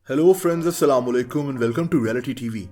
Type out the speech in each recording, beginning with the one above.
Hello friends, अस्सलाम वालेकुम and welcome to reality TV.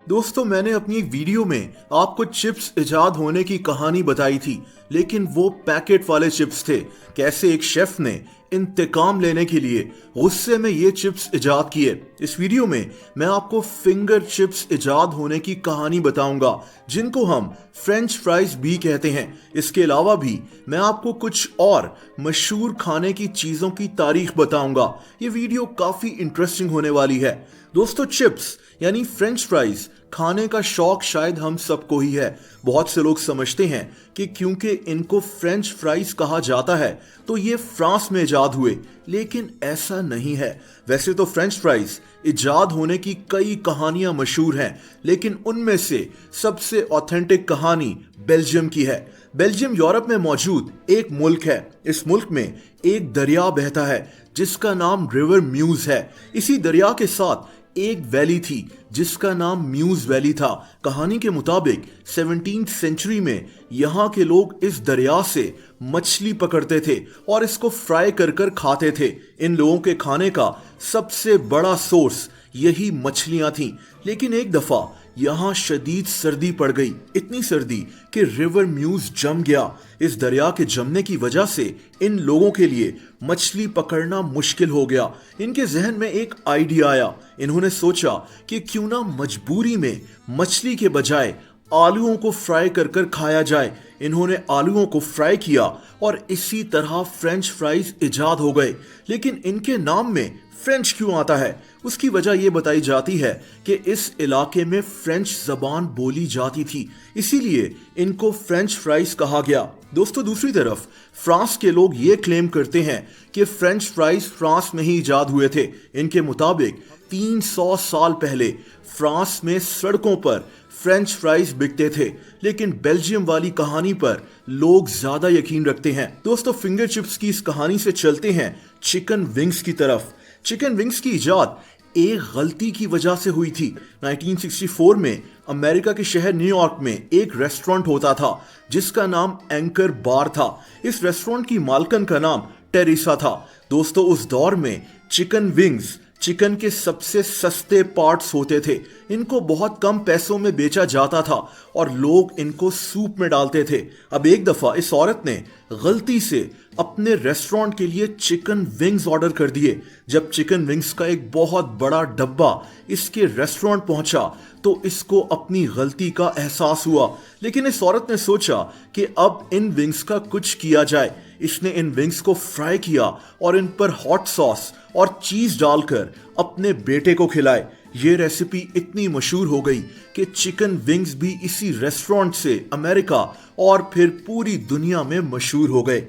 दोस्तों, मैंने अपनी एक वीडियो में आपको चिप्स इजाद होने की कहानी बताई थी, लेकिन वो पैकेट वाले चिप्स थे। कैसे एक शेफ ने इंतकाम लेने के लिए गुस्से में ये चिप्स इजाद किए। इस वीडियो में मैं आपको फिंगर चिप्स इजाद होने की कहानी बताऊंगा, जिनको हम फ्रेंच फ्राइज भी कहते हैं। इसके अलावा भी मैं आपको कुछ और मशहूर खाने की चीजों की तारीख बताऊंगा। ये वीडियो काफी इंटरेस्टिंग होने वाली है। दोस्तों, चिप्स यानी फ्रेंच फ्राइज खाने का शौक शायद हम सबको ही है। बहुत से लोग समझते हैं कि क्योंकि इनको फ्रेंच फ्राइज कहा जाता है तो ये फ्रांस में इजाद हुए, लेकिन ऐसा नहीं है। वैसे तो फ्रेंच फ्राइज इजाद होने की कई कहानियां मशहूर हैं, लेकिन उनमें से सबसे ऑथेंटिक कहानी बेल्जियम की है। बेल्जियम यूरोप में मौजूद एक मुल्क है। इस मुल्क में एक दरिया बहता है जिसका नाम रिवर म्यूज है। इसी दरिया के साथ एक वैली थी जिसका नाम म्यूज वैली था। कहानी के मुताबिक 17वीं सेंचुरी में यहाँ के लोग इस दरिया से मछली पकड़ते थे और इसको फ्राई कर कर खाते थे। इन लोगों के खाने का सबसे बड़ा सोर्स यही मछलियां थीं। लेकिन एक दफा यहाँ शदीद सर्दी पड़ गई, इतनी सर्दी कि रिवर म्यूज जम गया। इस दरिया के जमने की वजह से इन लोगों के लिए मछली पकड़ना मुश्किल हो गया। इनके जहन में एक आइडिया आया। इन्होंने सोचा कि क्यों ना मजबूरी में मछली के बजाय आलूओं को फ्राई कर कर खाया जाए। इन्होंने आलूओं को फ्राई किया और इसी तरह फ्रेंच फ्राइज इजाद हो गए। लेकिन इनके नाम में फ्रेंच क्यों आता है, उसकी वजह यह बताई जाती है कि इस इलाके में फ्रेंच जबान बोली जाती थी, इसीलिए इनको फ्रेंच फ्राइज कहा गया। दोस्तों, दूसरी तरफ फ्रांस के लोग ये क्लेम करते हैं कि फ्रेंच फ्राइज फ्रांस में ही इजाद हुए थे। इनके मुताबिक 300 साल पहले फ्रांस में सड़कों पर फ्रेंच फ्राइज बिकते थे, लेकिन बेल्जियम वाली कहानी पर लोग ज्यादा यकीन रखते हैं। दोस्तों, फिंगर चिप्स की इस कहानी से चलते हैं चिकन विंग्स की तरफ। चिकन विंग्स की इजाद एक गलती की वजह से हुई थी। 1964 में अमेरिका के शहर न्यूयॉर्क में एक रेस्टोरेंट होता था जिसका नाम एंकर बार था। इस रेस्टोरेंट की मालकन का नाम टेरेसा था। दोस्तों, उस दौर में चिकन विंग्स चिकन के सबसे सस्ते पार्ट्स होते थे। इनको बहुत कम पैसों में बेचा जाता था और लोग इनको सूप में डालते थे। अब एक दफा इस औरत ने गलती से अपने रेस्टोरेंट के लिए चिकन विंग्स ऑर्डर कर दिए। जब चिकन विंग्स का एक बहुत बड़ा डब्बा इसके रेस्टोरेंट पहुंचा तो इसको अपनी गलती का एहसास हुआ। लेकिन इस औरत ने सोचा कि अब इन विंग्स का कुछ किया जाए। इसने इन विंग्स को फ्राई किया और इन पर हॉट सॉस और चीज डालकर अपने बेटे को खिलाए। ये रेसिपी इतनी मशहूर हो गई कि चिकन विंग्स भी इसी रेस्टोरेंट से अमेरिका और फिर पूरी दुनिया में मशहूर हो गए।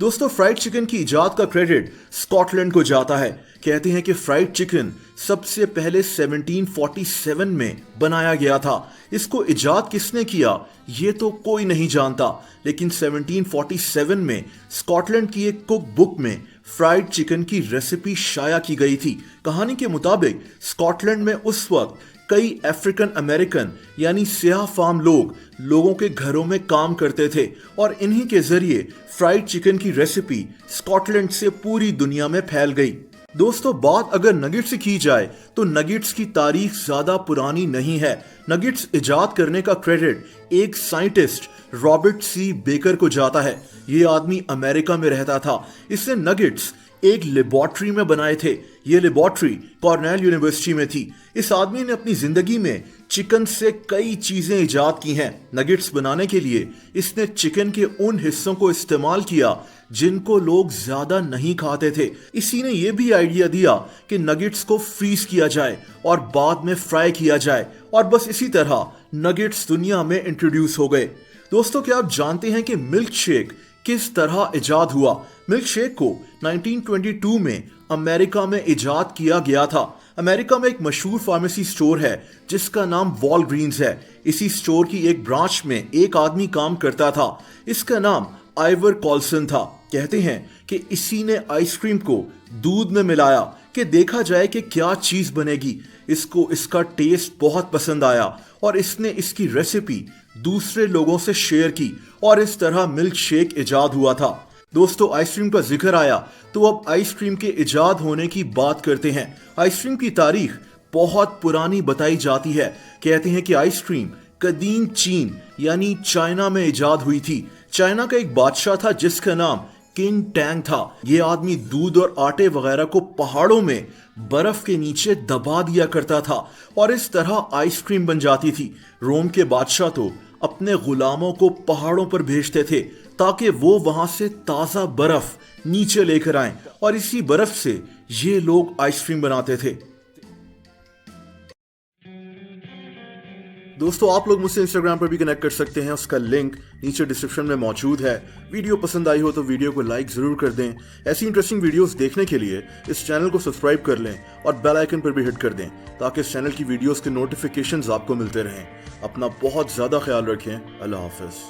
दोस्तों, फ्राइड चिकन की इजाद का क्रेडिट स्कॉटलैंड को जाता है। कहते हैं कि फ्राइड चिकन सबसे पहले 1747 में बनाया गया था। इसको इजाद किसने किया ये तो कोई नहीं जानता, लेकिन 1747 में स्कॉटलैंड की एक कुक बुक में फ्राइड चिकन की रेसिपी शाया की गई थी। कहानी के मुताबिक स्कॉटलैंड में उस वक्त कई अफ्रीकन अमेरिकन यानी सियाह फार्म लोगों के घरों में काम करते थे और इन्हीं के जरिए फ्राइड चिकन की रेसिपी स्कॉटलैंड से पूरी दुनिया में फैल गई। दोस्तों, बात अगर नगेट्स से की जाए तो नगेट्स की तारीख ज्यादा पुरानी नहीं है। नगेट्स इजाद करने का क्रेडिट एक साइंटिस्ट रॉबर्ट सी बेकर को जाता है। ये आदमी अमेरिका में रहता था। इसने नगेट्स एक लेबोरेटरी में बनाए थे। ये लेबोरेटरी कॉर्नेल यूनिवर्सिटी में थी। इस आदमी ने अपनी जिंदगी में चिकन से कई चीजें इजाद की हैं। नगेट्स बनाने के लिए इसने चिकन के उन हिस्सों को इस्तेमाल किया जिनको लोग ज्यादा नहीं खाते थे। इसी ने यह भी आइडिया दिया कि नगेट्स को फ्रीज किया जाए और बाद में फ्राई किया जाए, और बस इसी तरह नगेट्स दुनिया में इंट्रोड्यूस हो गए। दोस्तों, क्या आप जानते हैं कि मिल्क शेक किस तरह इजाद हुआ? मिल्क शेक को 1922 में अमेरिका में इजाद किया गया था। अमेरिका में एक मशहूर फार्मेसी स्टोर है जिसका नाम वॉलग्रीन्स है। इसी स्टोर की एक ब्रांच में एक आदमी काम करता था। इसका नाम आइवर कॉल्सन था। कहते हैं कि इसी ने आइसक्रीम को दूध में मिलाया कि देखा जाए कि क्या चीज बनेगी। इसको इसका टेस्ट बहुत पसंद आया और इसने इसकी रेसिपी दूसरे लोगों से शेयर की और इस तरह मिल्क शेक इजाद हुआ था। दोस्तों आइसक्रीम का जिक्र आया तो अब आइसक्रीम के इजाद होने की बात करते हैं। आइसक्रीम की तारीख बहुत पुरानी बताई जाती है। कहते हैं कि आइसक्रीम कदीम चीन यानी चाइना में इजाद हुई थी। चाइना का एक बादशाह था जिसका नाम किंग टैंग था। ये आदमी दूध और आटे वगैरह को पहाड़ों में बर्फ के नीचे दबा दिया करता था और इस तरह आइसक्रीम बन जाती थी। रोम के बादशाह तो अपने गुलामों को पहाड़ों पर भेजते थे ताकि वो वहां से ताजा बर्फ नीचे लेकर आएं और इसी बर्फ से ये लोग आइसक्रीम बनाते थे। दोस्तों आप लोग मुझसे इंस्टाग्राम पर भी कनेक्ट कर सकते हैं, उसका लिंक नीचे डिस्क्रिप्शन में मौजूद है। वीडियो पसंद आई हो तो वीडियो को लाइक जरूर कर दें। ऐसी इंटरेस्टिंग वीडियोस देखने के लिए इस चैनल को सब्सक्राइब कर लें और बेल आइकन पर भी हिट कर दें ताकि इस चैनल की वीडियोस के नोटिफिकेशंस आपको मिलते रहें। अपना बहुत ज्यादा ख्याल रखें। अल्लाह हाफिज।